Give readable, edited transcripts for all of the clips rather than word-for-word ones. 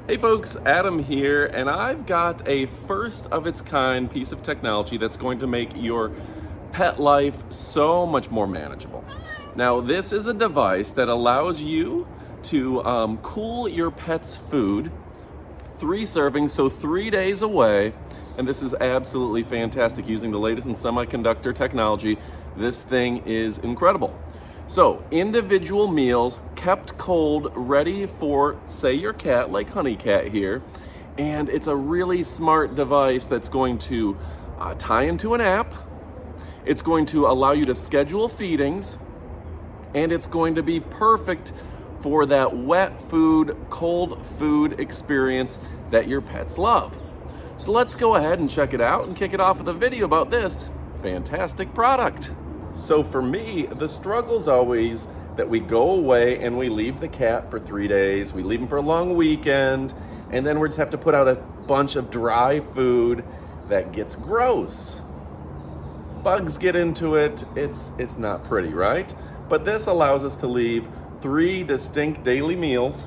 Hey folks, Adam here, and I've got a first of its kind piece of technology that's going to make your pet life so much more manageable. Now, this is a device that allows you to cool your pet's food, 3 servings, so 3 days away, and this is absolutely fantastic using the latest in semiconductor technology. This thing is incredible. So, individual meals kept cold, ready for, say, your cat, like Honey Cat here. And it's a really smart device that's going to tie into an app. It's going to allow you to schedule feedings. And it's going to be perfect for that wet food, cold food experience that your pets love. So let's go ahead and check it out and kick it off with a video about this fantastic product. So for me, the struggle's always that we go away and we leave the cat for 3 days, we leave him for a long weekend, and then we just have to put out a bunch of dry food that gets gross. Bugs get into it, it's not pretty, right? But this allows us to leave 3 distinct daily meals,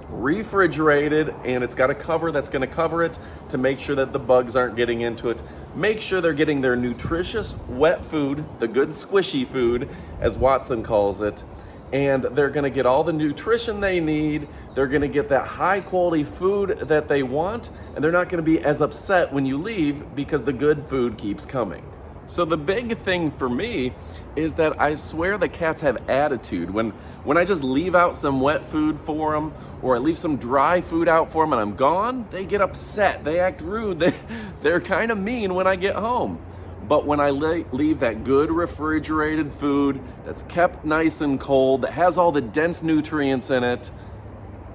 refrigerated, and it's got a cover that's gonna cover it to make sure that the bugs aren't getting into it. Make sure they're getting their nutritious wet food, the good squishy food, as Watson calls it, and they're gonna get all the nutrition they need, they're gonna get that high quality food that they want, and they're not gonna be as upset when you leave because the good food keeps coming. So the big thing for me is that I swear the cats have attitude. When I just leave out some wet food for them, or I leave some dry food out for them and I'm gone, they get upset, they act rude, they're kind of mean when I get home. But when I leave that good refrigerated food that's kept nice and cold, that has all the dense nutrients in it,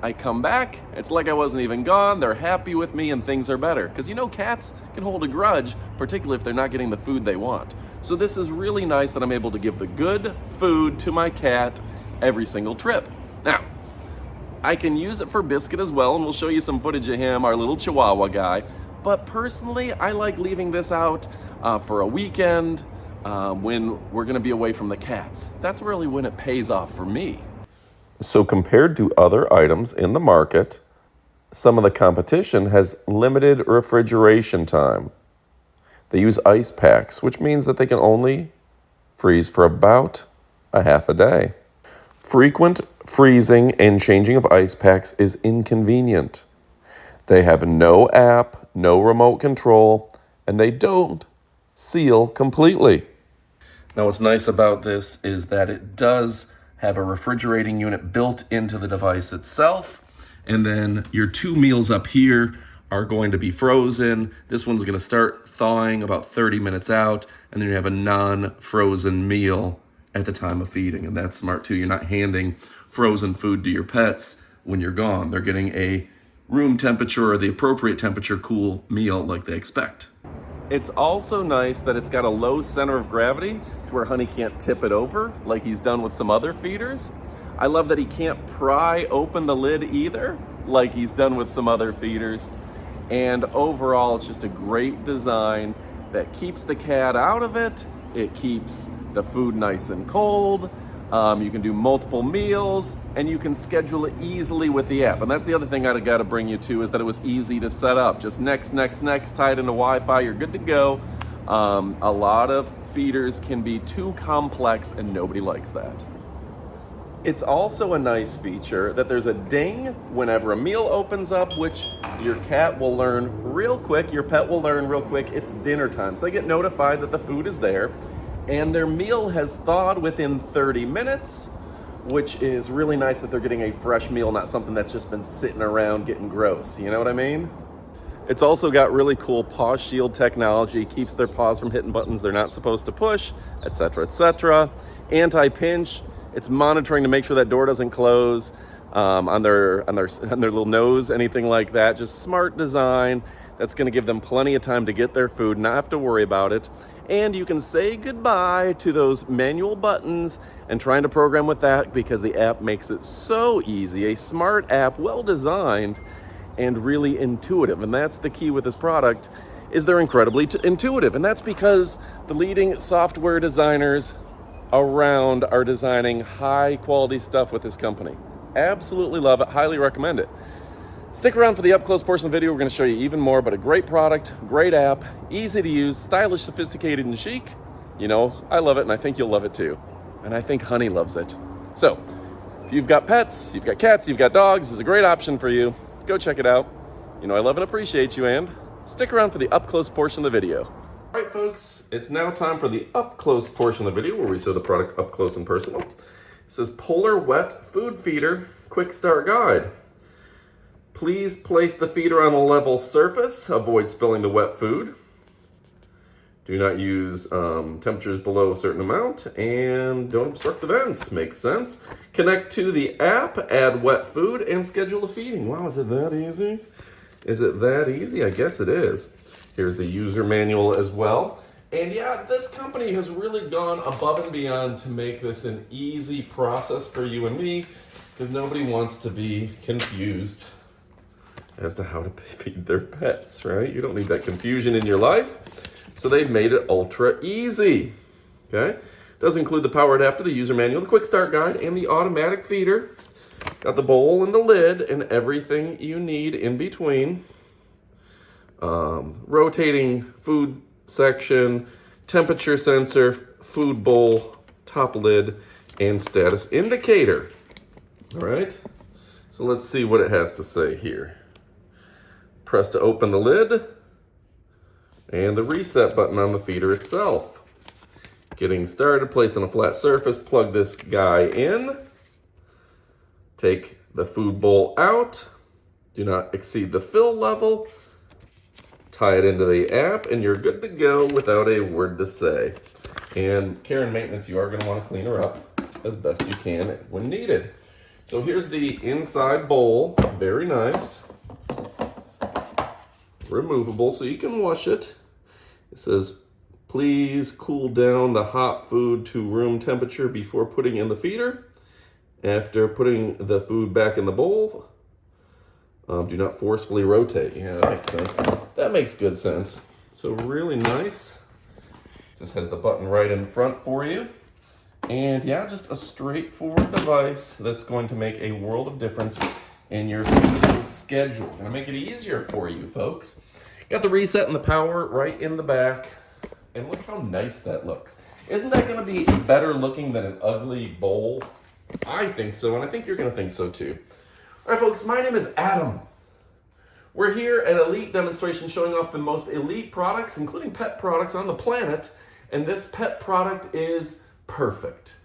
I come back, it's like I wasn't even gone, they're happy with me and things are better. Because you know cats can hold a grudge, particularly if they're not getting the food they want. So this is really nice that I'm able to give the good food to my cat every single trip. Now, I can use it for Biscuit as well, and we'll show you some footage of him, our little Chihuahua guy. But personally, I like leaving this out for a weekend when we're gonna be away from the cats. That's really when it pays off for me. So compared to other items in the market, some of the competition has limited refrigeration time. They use ice packs, which means that they can only freeze for about a half a day. Frequent freezing and changing of ice packs is inconvenient. They have no app, no remote control, and they don't seal completely. Now what's nice about this is that it does have a refrigerating unit built into the device itself. And then your 2 meals up here are going to be frozen. This one's gonna start thawing about 30 minutes out, and then you have a non-frozen meal at the time of feeding. And that's smart too. You're not handing frozen food to your pets when you're gone. They're getting a room temperature or the appropriate temperature cool meal like they expect. It's also nice that it's got a low center of gravity to where Honey can't tip it over like he's done with some other feeders. I love that he can't pry open the lid either like he's done with some other feeders. And overall, it's just a great design that keeps the cat out of it. It keeps the food nice and cold. You can do multiple meals, and you can schedule it easily with the app. And that's the other thing I got to bring you to, is that it was easy to set up. Just next, tied into Wi-Fi, you're good to go. A lot of feeders can be too complex, and nobody likes that. It's also a nice feature that there's a ding whenever a meal opens up, which your cat will learn real quick, your pet will learn real quick, it's dinner time. So they get notified that the food is there. And their meal has thawed within 30 minutes, which is really nice that they're getting a fresh meal, not something that's just been sitting around getting gross. You know what I mean? It's also got really cool Paw Shield technology, keeps their paws from hitting buttons they're not supposed to push, etc., etc. Anti-pinch, it's monitoring to make sure that door doesn't close on their little nose, anything like that. Just smart design that's gonna give them plenty of time to get their food, not have to worry about it. And you can say goodbye to those manual buttons and trying to program with that, because the app makes it so easy. A smart app, well designed and really intuitive. And that's the key with this product, is they're incredibly intuitive. And that's because the leading software designers around are designing high quality stuff with this company. Absolutely love it, highly recommend it. Stick around for the up-close portion of the video. We're going to show you even more about a great product, great app, easy to use, stylish, sophisticated, and chic. You know, I love it, and I think you'll love it too. And I think Honey loves it. So, if you've got pets, you've got cats, you've got dogs, this is a great option for you. Go check it out. You know I love and appreciate you, and stick around for the up-close portion of the video. All right, folks, it's now time for the up-close portion of the video where we show the product up close and personal. It says Polar Wet Food Feeder Quick Start Guide. Please place the feeder on a level surface. Avoid spilling the wet food. Do not use temperatures below a certain amount, and don't obstruct the vents. Makes sense. Connect to the app, add wet food, and schedule a feeding. Wow, is it that easy? Is it that easy? I guess it is. Here's the user manual as well. And yeah, this company has really gone above and beyond to make this an easy process for you and me, because nobody wants to be confused as to how to feed their pets, right? You don't need that confusion in your life. So they've made it ultra easy, okay? Does include the power adapter, the user manual, the quick start guide, and the automatic feeder. Got the bowl and the lid and everything you need in between. Rotating food section, temperature sensor, food bowl, top lid, and status indicator. All right, so let's see what it has to say here. Press to open the lid, and the reset button on the feeder itself. Getting started, place on a flat surface, plug this guy in, take the food bowl out, do not exceed the fill level, tie it into the app, and you're good to go without a word to say. And care and maintenance, you are going to want to clean her up as best you can when needed. So here's the inside bowl, very nice. Removable so you can wash it. It says, please cool down the hot food to room temperature before putting in the feeder. After putting the food back in the bowl, do not forcefully rotate. Yeah, that makes sense. That makes good sense. So really nice. Just has the button right in front for you. And yeah, just a straightforward device that's going to make a world of difference in your feeding schedule. Gonna make it easier for you folks. Got the reset and the power right in the back. And look how nice that looks. Isn't that gonna be better looking than an ugly bowl? I think so, and I think you're gonna think so too. All right folks, my name is Adam. We're here at Elite Demonstration showing off the most elite products, including pet products on the planet. And this pet product is perfect.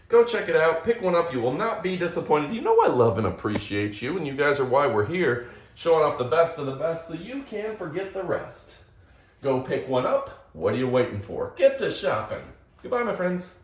Go check it out, pick one up, you will not be disappointed. You know I love and appreciate you, and you guys are why we're here, showing off the best of the best so you can forget the rest. Go pick one up, what are you waiting for? Get to shopping. Goodbye, my friends.